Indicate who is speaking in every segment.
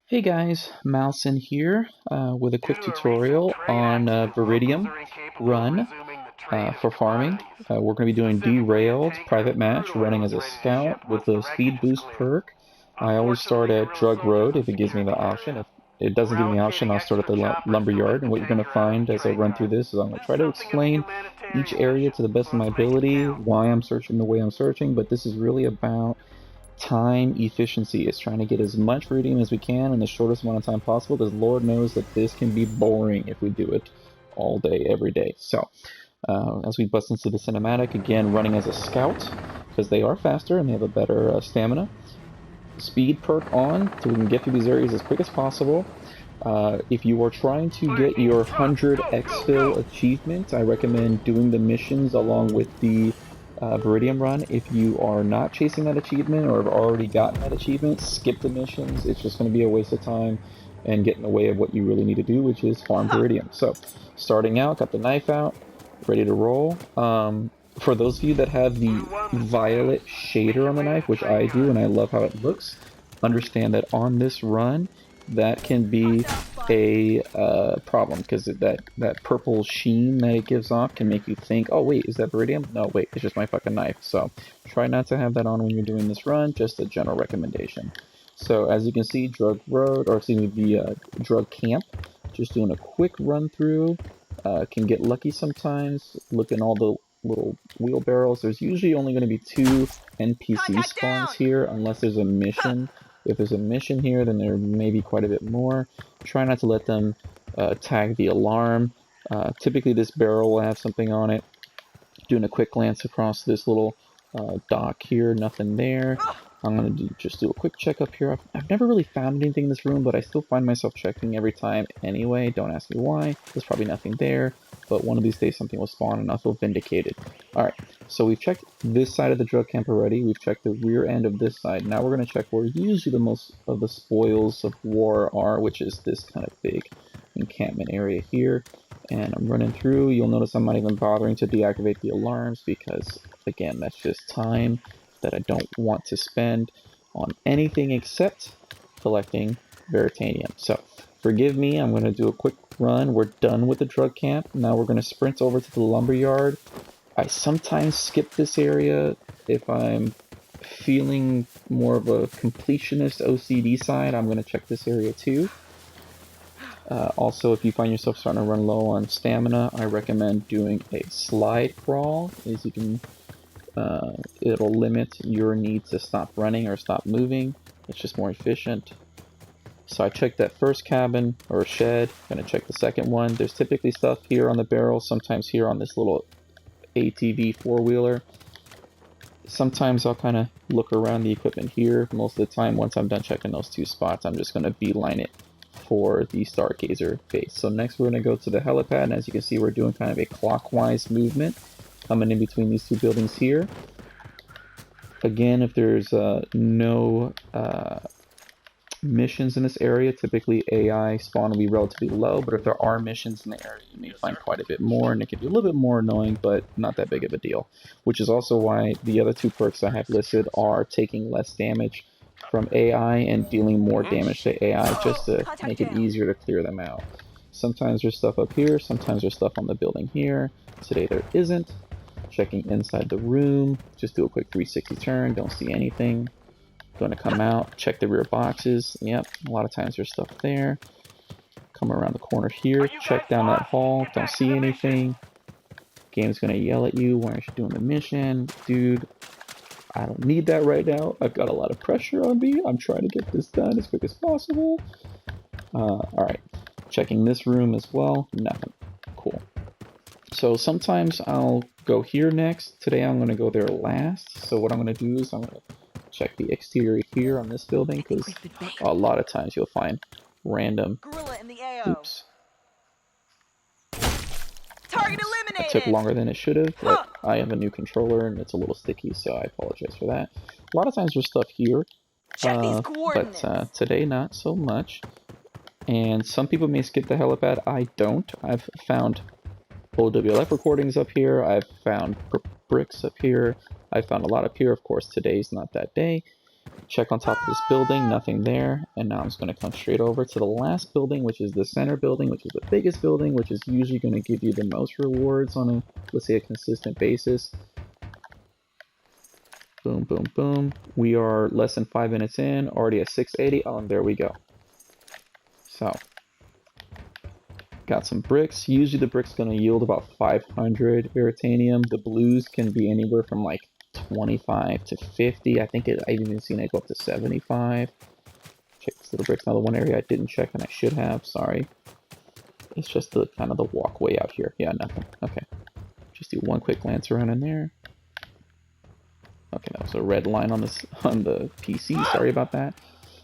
Speaker 1: Hey guys, Mouse in here with a quick tutorial on Veritanium run for farming. We're going to be doing Derailed private match running as a scout with the speed boost perk. I always start at Drug Road if it gives me the option. If it doesn't give me the option, I'll start at the lumber yard. And what you're going to find as I run through this is I'm going to try to explain each area to the best of my ability, why I'm searching the way I'm searching, but this is really about time efficiency. Is trying to get as much reading as we can in the shortest amount of time possible, because Lord knows that this can be boring if we do it all day, every day. So, as we bust into the cinematic, again, running as a scout, because they are faster and they have a better stamina. Speed perk on, so we can get through these areas as quick as possible. If you are trying to get your 100 exfil achievement, I recommend doing the missions along with the Veritanium run. If you are not chasing that achievement or have already gotten that achievement, skip the missions. It's just going to be a waste of time and get in the way of what you really need to do, which is farm Veritanium. So, starting out, got the knife out, ready to roll. For those of you that have the violet shader on the knife, which I do, and I love how it looks, understand that on this run, that can be a problem, because that purple sheen that it gives off can make you think, oh wait, is that Veritanium? No, wait, it's just my fucking knife. So try not to have that on when you're doing this run, just a general recommendation. So as you can see, Drug Road, or excuse me, the Drug Camp, just doing a quick run through. Can get lucky sometimes. Look in all the little wheelbarrows. There's usually only going to be 2 NPC spawns here, unless there's a mission. If there's a mission here, then there may be quite a bit more. Try not to let them tag the alarm. Typically this barrel will have something on it. Doing a quick glance across this little dock here, nothing there. I'm going to just do a quick check up here. I've never really found anything in this room, but I still find myself checking every time anyway. Don't ask me why. There's probably nothing there, but one of these days something will spawn and I'll feel vindicated. Alright, so we've checked this side of the drug camp already. We've checked the rear end of this side. Now we're going to check where usually the most of the spoils of war are, which is this kind of big encampment area here. And I'm running through. You'll notice I'm not even bothering to deactivate the alarms because, again, that's just time that I don't want to spend on anything except collecting Veritanium. So, forgive me, I'm going to do a quick run. We're done with the drug camp. Now we're going to sprint over to the lumber yard. I sometimes skip this area if I'm feeling more of a completionist OCD side. I'm going to check this area too. Also, if you find yourself starting to run low on stamina, I recommend doing a slide crawl, as you can, it'll limit your need to stop running or stop moving. It's just more efficient. So I checked that first cabin, or shed, gonna check the second one. There's typically stuff here on the barrel, sometimes here on this little ATV four-wheeler. Sometimes I'll kind of look around the equipment here. Most of the time, once I'm done checking those 2 spots, I'm just gonna beeline it for the Stargazer base. So next we're going to go to the helipad, and as you can see, we're doing kind of a clockwise movement coming in between these 2 buildings here. Again, if there's no missions in this area, typically AI spawn will be relatively low, but if there are missions in the area, you may find quite a bit more, and it can be a little bit more annoying, but not that big of a deal. Which is also why the other 2 perks I have listed are taking less damage from AI and dealing more damage to AI, just to make it easier to clear them out. Sometimes there's stuff up here, sometimes there's stuff on the building here. Today there isn't. Checking inside the room, just do a quick 360 turn, don't see anything. Going to come out, check the rear boxes. Yep, a lot of times there's stuff there. Come around the corner here, check down that hall, don't see anything. Game's going to yell at you, why aren't you doing the mission? Dude, I don't need that right now. I've got a lot of pressure on me. I'm trying to get this done as quick as possible. Alright, checking this room as well. Nothing. Cool. So sometimes I'll go here next. Today I'm going to go there last. So what I'm going to do is I'm going to check the exterior here on this building, because a lot of times you'll find random... Oops.
Speaker 2: Target eliminated.
Speaker 1: It took longer than it should have, but I have a new controller and it's a little sticky, so I apologize for that. A lot of times there's stuff here, but today not so much. And some people may skip the helipad, I don't. I've found OWLF recordings up here, I've found bricks up here, I've found a lot up here. Of course, today's not that day. Check on top of this building, nothing there. And now I'm just going to come straight over to the last building, which is the center building, which is the biggest building, which is usually going to give you the most rewards on a, let's say, a consistent basis. Boom, boom, boom. We are less than 5 minutes in, already at 680. Oh, and there we go. So, got some bricks. Usually the brick's going to yield about 500 Veritanium. The blues can be anywhere from like 25 to 50. I think I've even seen it go up to 75. Check this little bricks. Now the one area I didn't check and I should have. Sorry. It's just the kind of the walkway out here. Yeah, nothing. Okay. Just do one quick glance around in there. Okay, that was a red line on this on the PC. Sorry about that.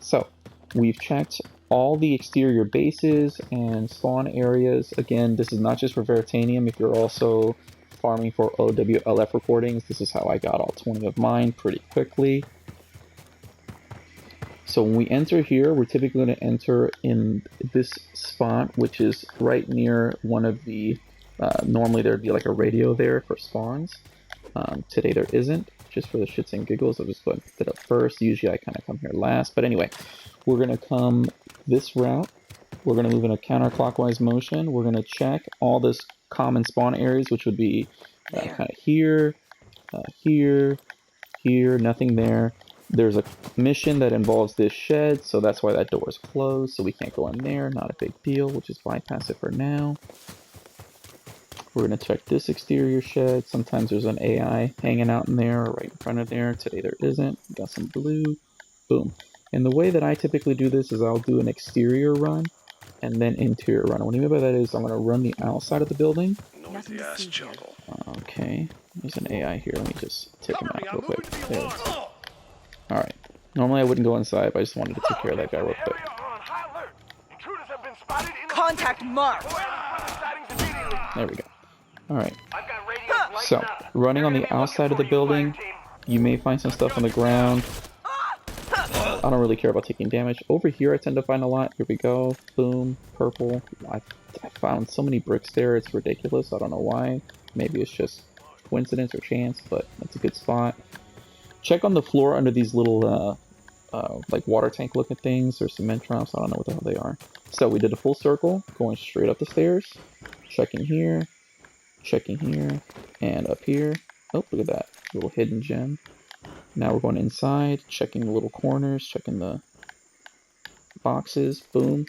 Speaker 1: So we've checked all the exterior bases and spawn areas. Again, this is not just for Veritanium. If you're also farming for OWLF recordings, this is how I got all 20 of mine pretty quickly. So when we enter here, we're typically going to enter in this spot, which is right near one of the, normally there'd be like a radio there for spawns. Today there isn't, just for the shits and giggles. I'll just go ahead and pick it up first. Usually I kind of come here last, but anyway, we're going to come this route. We're going to move in a counterclockwise motion. We're going to check all this common spawn areas, which would be kind of here, here, here, nothing there. There's a mission that involves this shed, so that's why that door is closed, so we can't go in there. Not a big deal. We'll just bypass it for now. We're going to check this exterior shed. Sometimes there's an AI hanging out in there or right in front of there. Today there isn't. Got some blue. Boom. And the way that I typically do this is I'll do an exterior run and then interior run. What I mean by that is I'm going to run the outside of the building.
Speaker 2: Noisy ass jungle.
Speaker 1: Okay. There's an AI here. Let me just take him out real quick. There. Alright. Normally I wouldn't go inside, but I just wanted to take care of that guy real quick.
Speaker 3: Contact marked.
Speaker 1: There we go. Alright. So, running on the outside of the building, you may find some stuff on the ground. I don't really care about taking damage. Over here I tend to find a lot. Here we go. Boom. Purple. I found so many bricks there, it's ridiculous. I don't know why. Maybe it's just coincidence or chance, but that's a good spot. Check on the floor under these little, like water tank looking things, or cement drops. I don't know what the hell they are. So we did a full circle, going straight up the stairs. Checking here, and up here. Oh, look at that little hidden gem. Now we're going inside, checking the little corners, checking the boxes. Boom.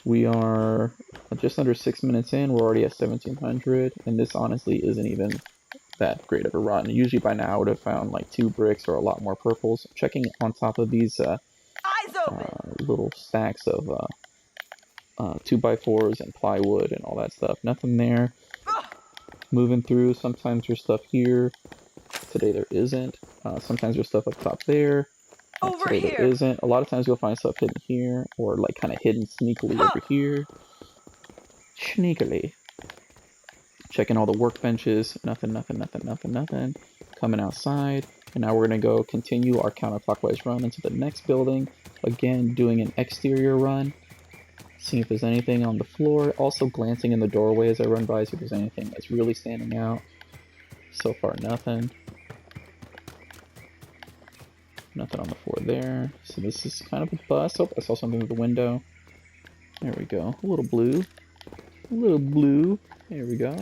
Speaker 1: We are just under 6 minutes in. We're already at 1700, and this honestly isn't even that great of a run. Usually by now I would have found like 2 bricks or a lot more purples. Checking on top of these little stacks of 2x4s and plywood and all that stuff. Nothing there. Moving through, sometimes there's stuff here. Today there isn't. Sometimes there's stuff up top there. Today there isn't. A lot of times you'll find stuff hidden here, or like kind of hidden sneakily over here. Sneakily. Checking all the workbenches. Nothing. Coming outside. And now we're going to go continue our counterclockwise run into the next building. Again, doing an exterior run. Seeing if there's anything on the floor. Also glancing in the doorway as I run by, see if there's anything that's really standing out. So far, nothing. Nothing on the floor there. So this is kind of a bust. Oh, I saw something with the window. There we go. A little blue. A little blue. There we go.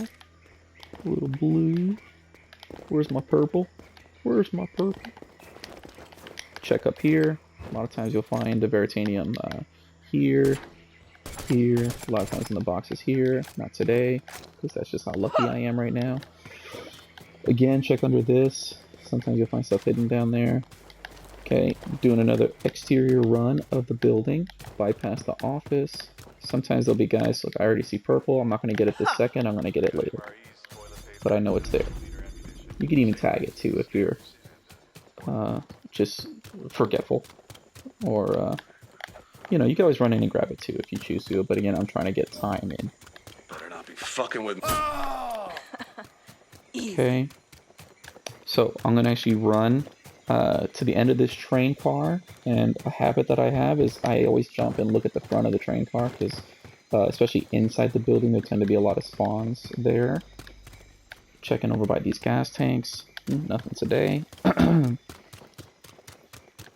Speaker 1: A little blue. Where's my purple? Where's my purple? Check up here. A lot of times you'll find the Veritanium here. Here. A lot of times in the boxes here. Not today, because that's just how lucky I am right now. Again, check under this. Sometimes you'll find stuff hidden down there. Okay, doing another exterior run of the building. Bypass the office. Sometimes there'll be guys, look, I already see purple. I'm not going to get it this second. I'm going to get it later. But I know it's there. You can even tag it too if you're just forgetful. Or, you know, you can always run in and grab it too if you choose to. But again, I'm trying to get time in.
Speaker 2: Better not be fucking with me.
Speaker 1: Okay. So I'm going to actually run to the end of this train car, and a habit that I have is I always jump and look at the front of the train car, because especially inside the building there tend to be a lot of spawns there. Checking over by these gas tanks. Nothing today.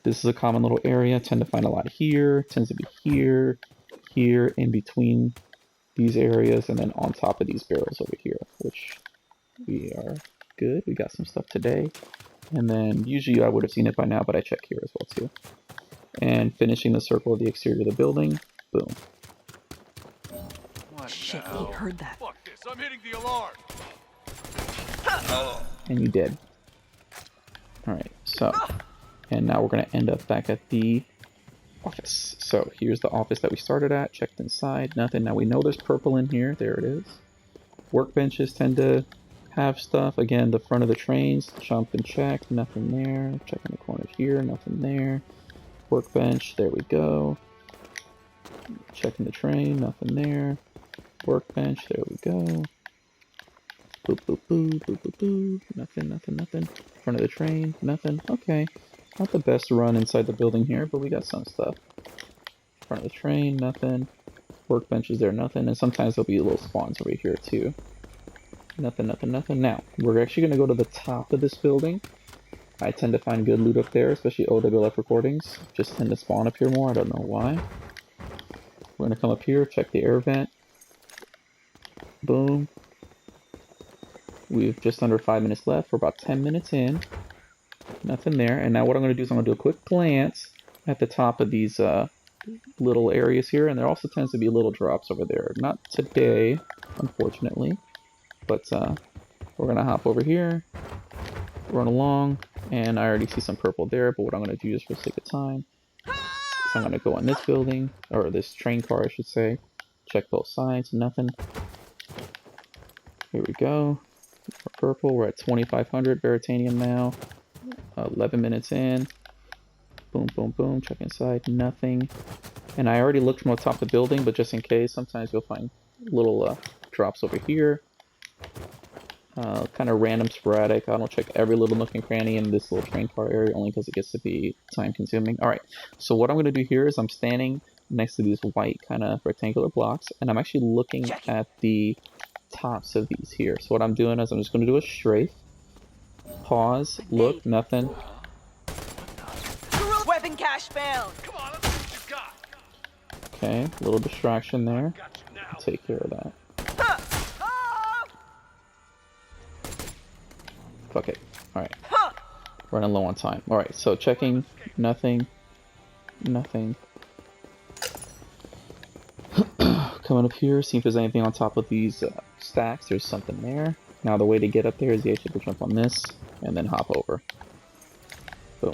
Speaker 1: This is a common little area. Tend to find a lot here. Tends to be here, here, in between these areas, and then on top of these barrels over here, which we are good. We got some stuff today. And then usually I would have seen it by now, but I check here as well too. And finishing the circle of the exterior of the building. Boom.
Speaker 3: Shit, he heard that.
Speaker 2: Fuck this, I'm hitting the alarm.
Speaker 1: And you did. Alright, so. And now we're going to end up back at the office. So here's the office that we started at. Checked inside. Nothing. Now we know there's purple in here. There it is. Workbenches tend to have stuff. Again, the front of the trains. Jump and check. Nothing there. Checking the corners here. Nothing there. Workbench. There we go. Checking the train. Nothing there. Workbench. There we go. Boop, boop, boop, boop, boop, boop. Nothing, nothing, nothing. Front of the train. Nothing. Okay. Not the best run inside the building here, but we got some stuff. Front of the train. Nothing. Workbenches there. Nothing. And sometimes there'll be little spawns over here too. Nothing, nothing, nothing. Now, we're actually going to go to the top of this building. I tend to find good loot up there, especially OWLF recordings. Just tend to spawn up here more. I don't know why. We're going to come up here, check the air vent. Boom. We've just under 5 minutes left. We're about 10 minutes in. Nothing there. And now what I'm going to do is I'm going to do a quick glance at the top of these little areas here. And there also tends to be little drops over there. Not today, unfortunately. But we're going to hop over here, run along. And I already see some purple there. But what I'm going to do is for the sake of time, is I'm going to go in this building, or this train car, I should say. Check both sides. Nothing. Here we go. Purple, we're at 2500 Veritanium now. 11 minutes in. Boom, boom, boom. Check inside. Nothing. And I already looked from the top of the building, but just in case, sometimes you'll find little drops over here. Kind of random, sporadic. I don't check every little nook and cranny in this little train car area, only because it gets to be time consuming. Alright, so what I'm going to do here is I'm standing next to these white kind of rectangular blocks, and I'm actually looking at the tops of these here. So what I'm doing is I'm just going to do a strafe. Pause, look, nothing.
Speaker 3: Weapon cache found.
Speaker 2: Come on, let's see what you got.
Speaker 1: Okay, a little distraction there.
Speaker 2: Got you now.
Speaker 1: Take care of that. Fuck it. Alright. Running low on time. Alright, so checking. Nothing. Nothing. Coming up here, see if there's anything on top of these stacks. There's something there. Now the way to get up there is you actually have to jump on this and then hop over. Boom.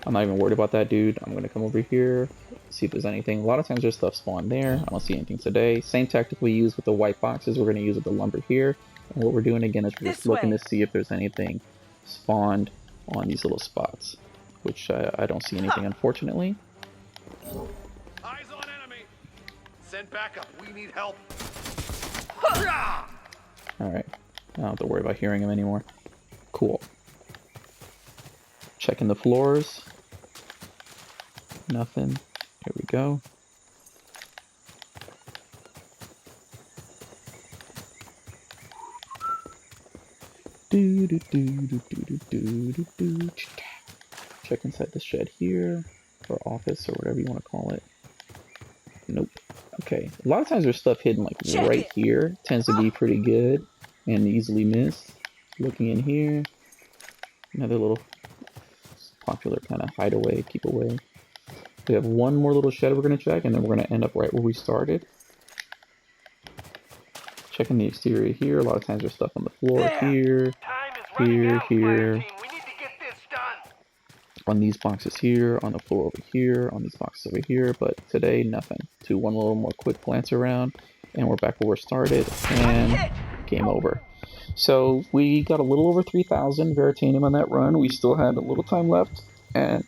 Speaker 1: I'm not even worried about that, dude. I'm going to come over here, see if there's anything. A lot of times there's stuff spawned there. I don't see anything today. Same tactic we use with the white boxes. We're going to use with the lumber here. And what we're doing again is we're just looking to see if there's anything spawned on these little spots. Which I don't see anything, unfortunately.
Speaker 2: Eyes on enemy. Send backup. We need help.
Speaker 1: Alright. I don't have to worry about hearing him anymore. Cool. Checking the floors. Nothing. Here we go. Check inside the shed here, or office, or whatever you want to call it. Nope. Okay. A lot of times there's stuff hidden like right here. Tends to be pretty good and easily missed. Looking in here. Another little popular kind of hideaway, keep away. We have one more little shed we're going to check, and then we're going to end up right where we started. Checking the exterior here. A lot of times there's stuff on the floor here, here.
Speaker 2: We need to get this done.
Speaker 1: On these boxes here, on the floor over here, on these boxes over here, but today nothing. Do one little more quick glance around, and we're back where we started, and game over. So we got a little over 3,000 Veritanium on that run. We still had a little time left, and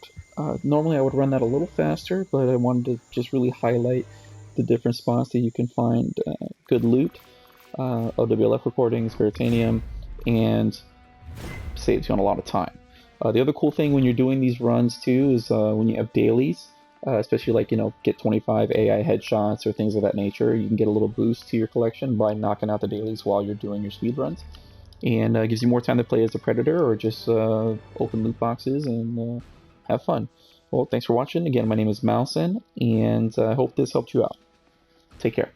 Speaker 1: normally I would run that a little faster, but I wanted to just really highlight the different spots that you can find good loot. OWLF recordings, Veritanium, and saves you on a lot of time. The other cool thing when you're doing these runs too is when you have dailies, especially like, get 25 AI headshots or things of that nature, you can get a little boost to your collection by knocking out the dailies while you're doing your speed runs. And gives you more time to play as a predator or just open loot boxes and have fun. Well, thanks for watching. Again, my name is Mousin, and I hope this helped you out. Take care.